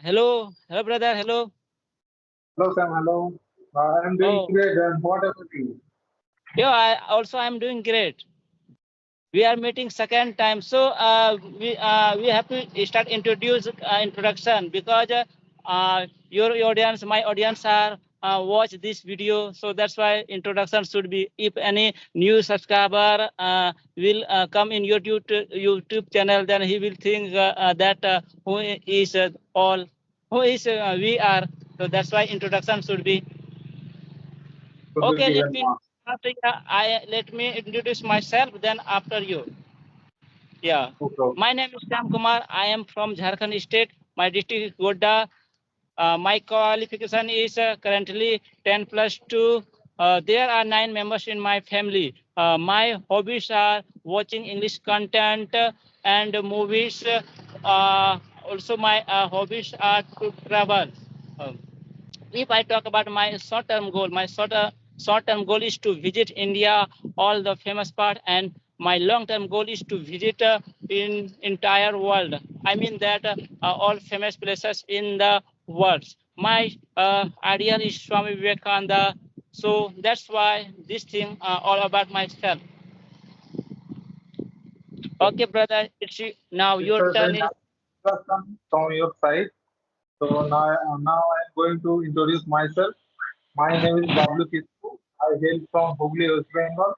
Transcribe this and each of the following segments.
Hello, brother. Hello. Hello, Sam. Hello. I am doing Oh, great. And what about you? yeah. I'm doing great. We are meeting second time, so we have to start introduction because your audience, my audience are watch this video, so that's why introduction should be. If any new subscriber will come in your YouTube channel, then he will think that who is all who is we are. So that's why introduction should be. Could be Okay, let given me marks. after I let me introduce myself. Then after you. Yeah. Okay. My name is Sam Kumar. I am from Jharkhand state. My district is Godda. My qualification is currently 10 plus 2. There are 9 members in my family. My hobbies are watching English content and movies. Also, my hobbies are to travel. Um, if I talk about my short-term goal, my short-term goal is to visit India, all the famous part, and my long-term goal is to visit in entire world. I mean that all famous places in the world. My ideal is Swami Vivekananda. So that's why this thing all about myself. Okay, brother, now It's your a very turn is. nice introduction from your side. So now I am going to introduce myself. My name is Bablu Kisku. I hail from Hooghly, West Bengal.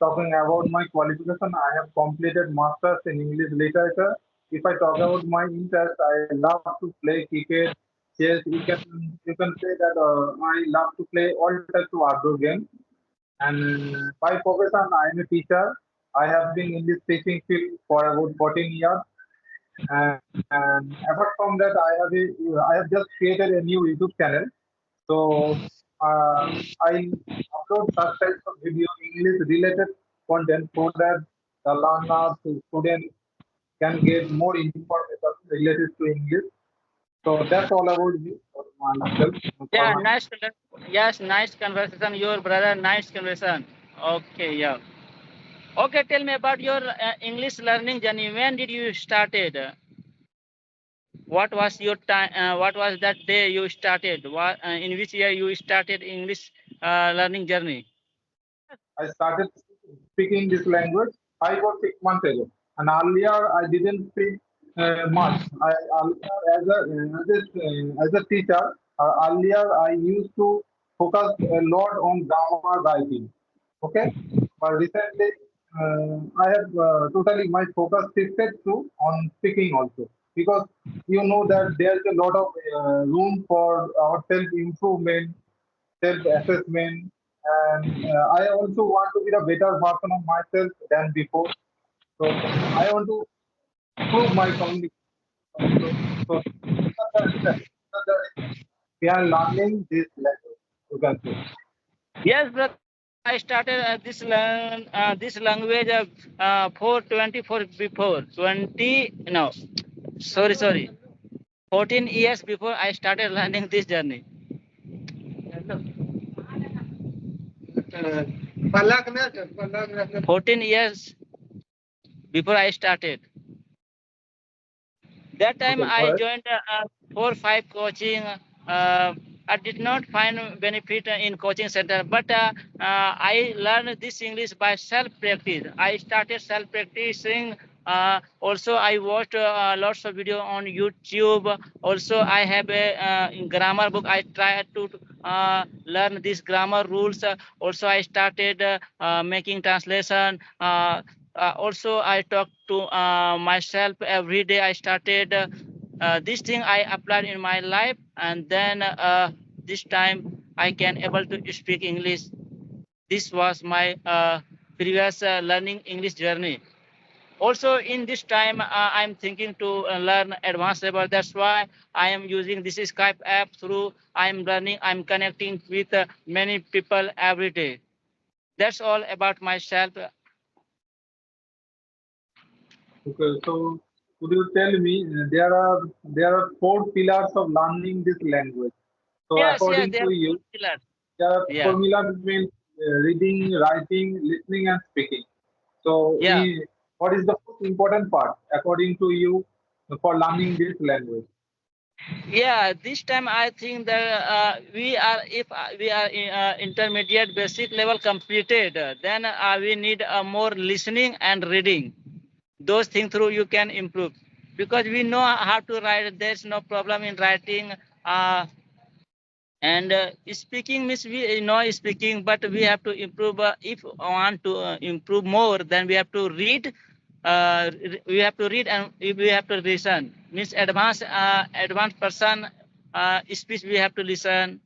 Talking about my qualification, I have completed Masters in English Literature. If I talk about my interest, I love to play cricket, chess. You can say that I love to play all types of outdoor games. And by profession, I am a teacher. I have been in this teaching field for about 14 years. And apart from that, I have just created a new YouTube channel. So I upload such types of video, English related content, so that the learners, the students can get more information related to English. So that's all about me for myself. For Yeah, my yes, nice conversation. Your brother, nice conversation. Okay, yeah. Okay, tell me about your English learning journey. When did you started? What was your time? What was that day you started? What in which year you started English learning journey? I started speaking this language 5 or 6 months ago, and earlier I didn't speak much. I earlier as a teacher, earlier I used to focus a lot on grammar writing. Okay, but recently I have totally my focus shifted to on speaking also, because you know that there's a lot of room for our self improvement, self-assessment, and I also want to be a better version of myself than before. So I want to improve my communication also. So these are the reasons we are learning this language. You can say. Yes, brother. I started this language for 24 before 20 no sorry 14 years before I started learning this journey. 14 years before I started. That time Okay, I go ahead. joined 4 5 coaching. Uh, I did not find benefit in coaching center, but I learned this English by self practice. I started self practicing. Also, I watched lots of video on YouTube. Also, I have a grammar book. I tried to learn these grammar rules. Also, I started making translation. Also, I talk to myself every day. I started this thing I applied in my life, and then this time I can able to speak English. This was my previous learning English journey. Also, in this time, I'm thinking to learn advanced level. That's why I am using this Skype app. Through I'm learning, I'm connecting with many people every day. That's all about myself. Okay, so could you tell me there are 4 pillars of learning this language. So Yes, yes, according they to are you, four pillars. there are Yeah, formula between reading, writing, listening, and speaking. So, yeah. what is the most important part according to you for learning this language? Yeah, this time I think that we are, if we are in, intermediate basic level completed, then we need more listening and reading. Those things through you can improve, because we know how to write. There's no problem in writing. And speaking means we know speaking, but we have to improve. If we want to improve more, then we have to read. We have to read, and we have to listen. Means advanced person speech. We have to listen.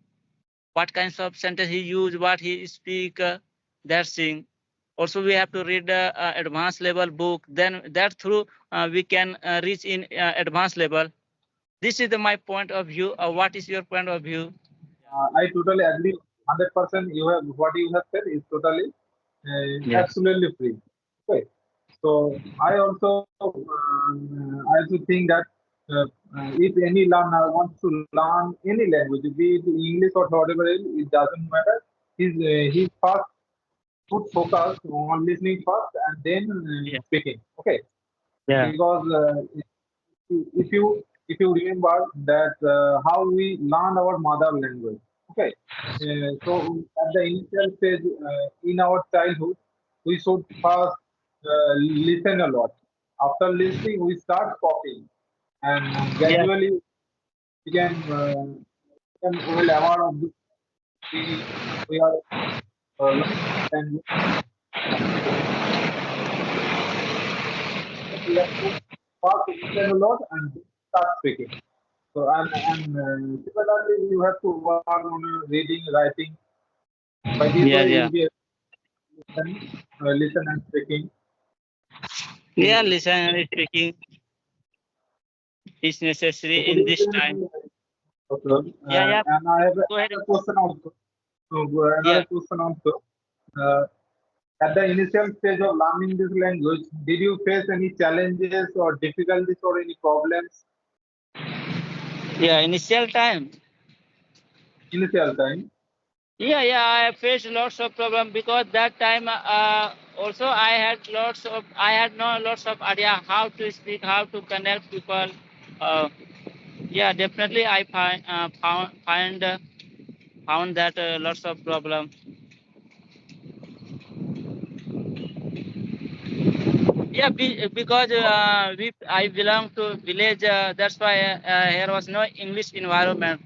What kinds of sentence he use, what he speak. That thing. Also, we have to read advanced level book. Then that through we can reach in advanced level. This is my point of view. What is your point of view? I totally agree. 100%. You have what you have said is totally Yes. absolutely free. Okay. So I also think that if any learner wants to learn any language, be it English or whatever else, it doesn't matter. He's first put focus on listening first and then Yeah. speaking. Okay, Yeah. because if you remember that how we learn our mother language. Okay, so at the initial stage in our childhood, we should first listen a lot. After listening, we start talking, and Yeah. gradually become well aware of this. We are learning language. But we have to first listen a lot and then start speaking. So and similarly, you have to work on reading, writing. By this way, Yeah. you'll Yeah. be able to listen and speaking. Yeah. So, Listen and speaking is necessary could in you this time. okay. Yeah. Yeah. And I have Go ahead. another question also. So Yeah. another question also. Uh, at the initial stage of learning this language, did you face any challenges or difficulties or any problems Yeah. Initial time. initial time? Yeah. Yeah. I faced lots of problem, because that time also I had no lots of idea how to speak, how to connect people. Uh, yeah. Definitely, I found that lots of problem. Yeah, because I belong to village. That's why here was no English environment.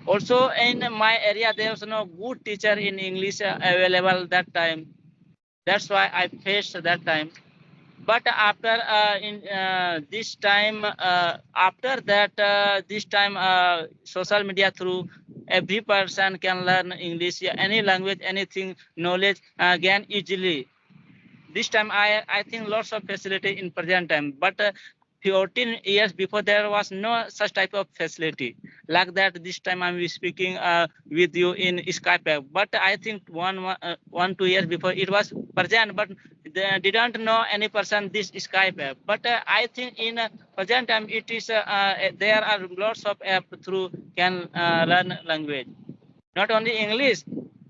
Also, in my area, there was no good teacher in English available that time. That's why I faced that time. But after in this time, after that, this time, social media through every person can learn English, yeah, any language, anything, knowledge gain easily. This time I think lots of facility in present time, but 14 years before there was no such type of facility like that. This time I'm speaking with you in Skype, but I think 1 2 years before it was present, but they didn't know any person this Skype app. But I think in present time it is there are lots of app through can learn language, not only English,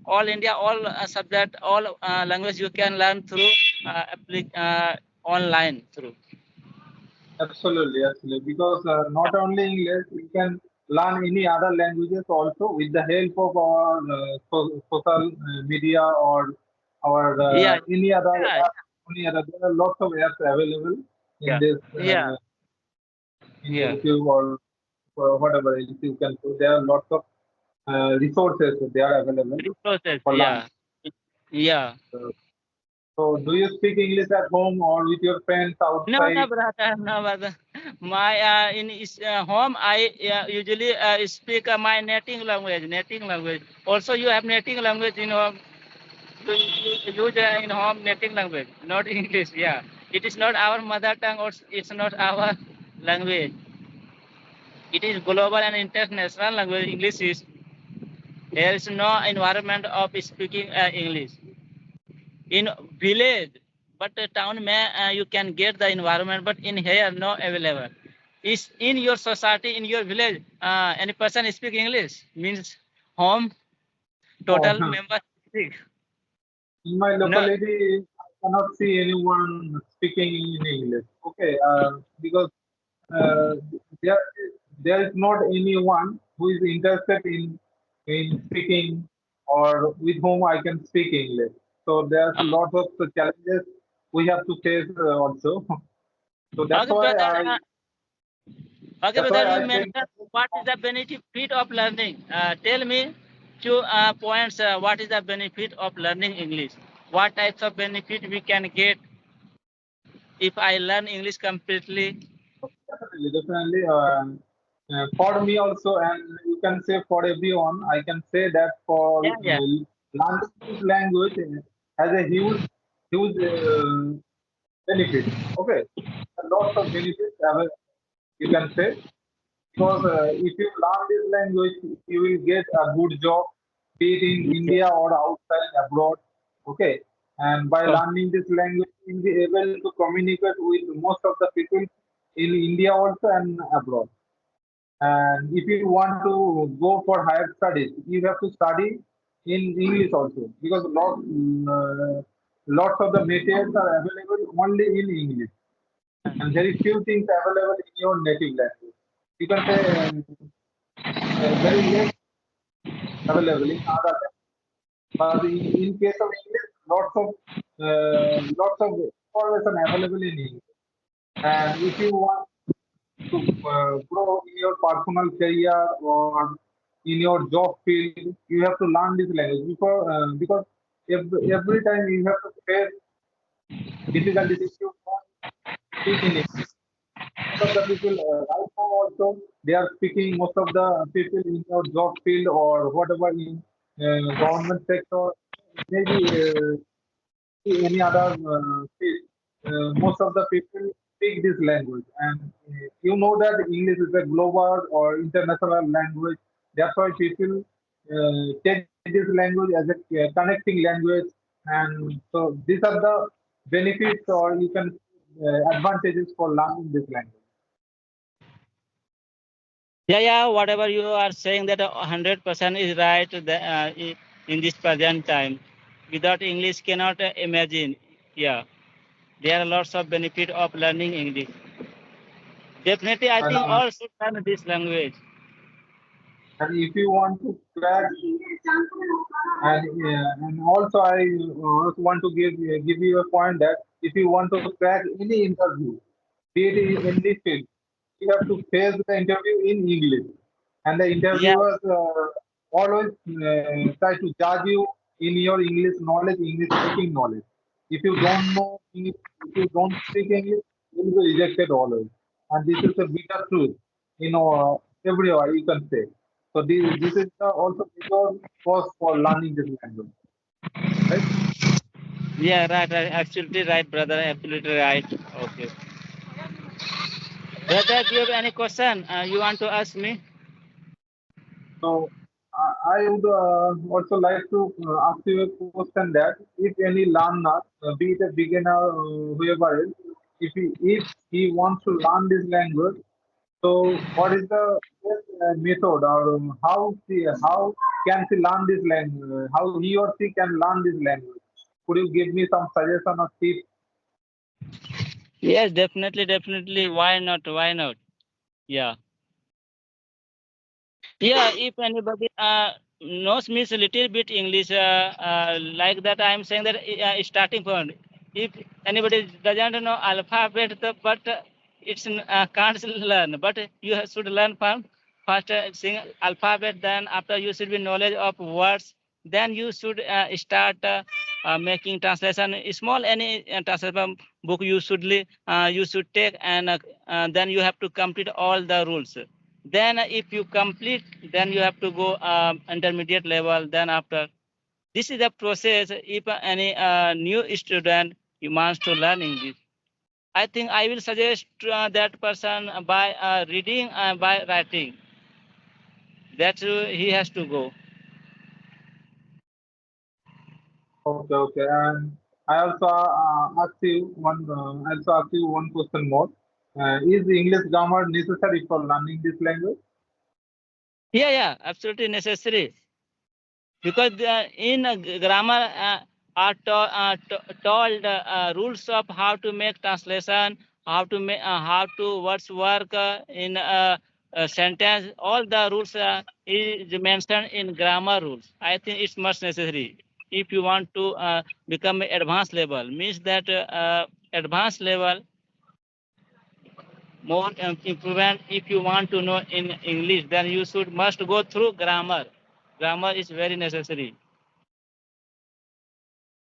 all India, all subject, all language you can learn through online through. Absolutely, absolutely. Because not only English, we can learn any other languages also with the help of our social media or our Yeah, any other yeah, app. Any other, there are lots of apps available in yeah, this yeah, in yeah. YouTube or whatever else you can. So there are lots of resources that they are available Resources, for learning. yeah, yeah. So, so do you speak English at home or with your friends No, no, outside? brother, no, brother. My in home, I usually speak my native language. Native language. Also, you have native language in home. You use in home native language, not English. Yeah, it is not our mother tongue, or it's not our language. It is global and international language. English is, there is no environment of speaking English in village, but town may you can get the environment, but in here no available. Is in your society, in your village, any person speak English? Means home Oh, total member speak. in my No. locality, I cannot see anyone speaking in English. Okay, because uh, there there is not anyone who is interested in speaking or with whom I can speak English. So there's Uh, lots of challenges we have to face also. So okay, brother. Okay, that's brother. why You I think mentioned what is the benefit of learning? Tell me two points. What is the benefit of learning English? What types of benefit we can get if I learn English completely? definitely for me also, and you can say for everyone, I can say that for Yeah, yeah. learning this language has a huge benefit. Okay, lots of benefits you can say, because if you learn this language, you will get a good job, be it in Yeah. India or outside abroad. Okay, and by Oh, learning this language, you will be able to communicate with most of the people in India also and abroad. And if you want to go for higher studies, you have to study in English also, because lots of the materials are available only in English, and very few things available in your native language. You can say very less available in other languages. But in case of English, lots of information available in English. And if you want to grow in your personal career or in your job field, you have to learn this language because every time you have to face difficulties if you don't speak in English. Most of the people right now also they are speaking. Most of the people in your job field or whatever in government sector, maybe any other field, most of the people speak this language, and you know that English is a global or international language. That's why people take this language as a connecting language, and so these are the benefits, or you can advantages for learning this language. yeah, yeah. Whatever you are saying, that 100% is right. In this present time, without English, cannot imagine. Yeah, there are lots of benefit of learning English. Definitely, I And think all should learn this language. and if you want to crack, and also I also want to give you a point that if you want to crack any interview, be it in any field, you have to face the interview in English, and the Yeah, interviewers always try to judge you in your English knowledge, English speaking knowledge. If you don't know English, if you don't speak English, you will be rejected always, and this is a bitter truth. Everywhere you can say. So this is the also bigger cause for learning this language, right? yeah, right, right. Absolutely right, brother. Absolutely right. Okay. Brother, do you have any question you want to ask me? So I would also like to ask you a question that if any learner, be it a beginner, whoever is, if he wants to learn this language, so what is the best method, or how can he learn this language? How he or she can learn this language? Could you give me some suggestion or tips? Yes, definitely, definitely. Why not? Why not? Yeah. Yeah, if anybody knows means a little bit English, like that, I am saying that starting point. If anybody doesn't know alphabet, but it's can't learn. But you should learn from first sing alphabet. Then after you should be knowledge of words. Then you should start making translation. Small any translation book you should take, and then you have to complete all the rules. Then if you complete, then you have to go intermediate level. Then after, this is the process. If any new student you wants to learn English, I think I will suggest that person by reading and by writing. That he has to go. Okay, okay. And I also ask you one question more. Is English grammar necessary for learning this language? Yeah, yeah, absolutely necessary, because in grammar are told rules of how to make translation, how to words work in a sentence. All the rules is mentioned in grammar rules. I think it's much necessary if you want to become advanced level. Means that advanced level more improvement. If you want to know in English, then you should must go through grammar. Grammar is very necessary.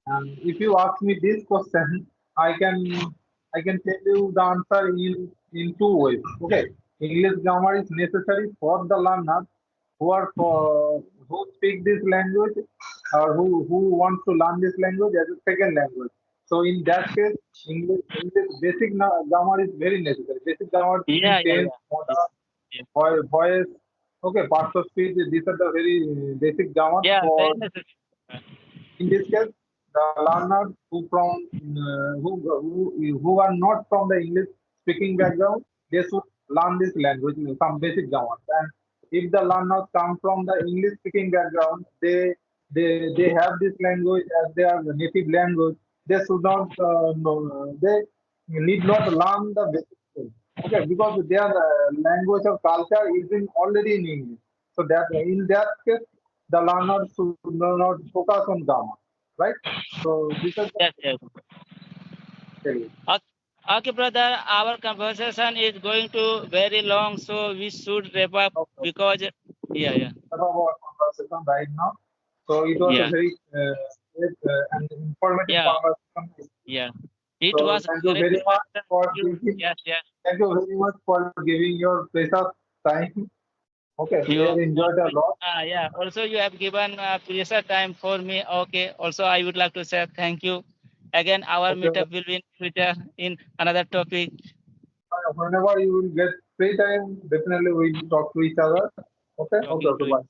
And if you ask me this question, I can I can tell you the answer in two ways. Okay, English grammar is necessary for the learners who speak this language or who wants to learn this language as a second language. So in that case, English basic grammar is very necessary. Basic grammar means Yeah, yeah, tense, yeah, yeah, modal, yeah. voice. Okay, parts of speech. These are the very basic grammar Yeah, very for necessary. in this case, the learners who are not from the English speaking background, they should learn this language, some basic grammar. And if the learners come from the English speaking background, they have this language as their native language. They should not know, they need not learn the basic things. Okay, because their language or culture is in already in English. So that in that case, the learner should not focus on grammar, right? So this is Yes, yes. the Okay, okay, brother. Our conversation is going to very long, so we should wrap up because yeah, yeah, of our conversation right now. So it was a yeah, very great and informative yeah, conversation. yeah. It So was thank you great very much conversation for with you. giving Yes, yes. thank you very much for giving your precious time. Okay, we You have enjoyed a lot. yeah. Also, you have given precious time for me. Okay. Also, I would like to say thank you. Again, our Okay, meetup will be in future in another topic. whenever you will get free time, definitely we'll talk to each other. Okay, okay, Talking okay, to bye. you.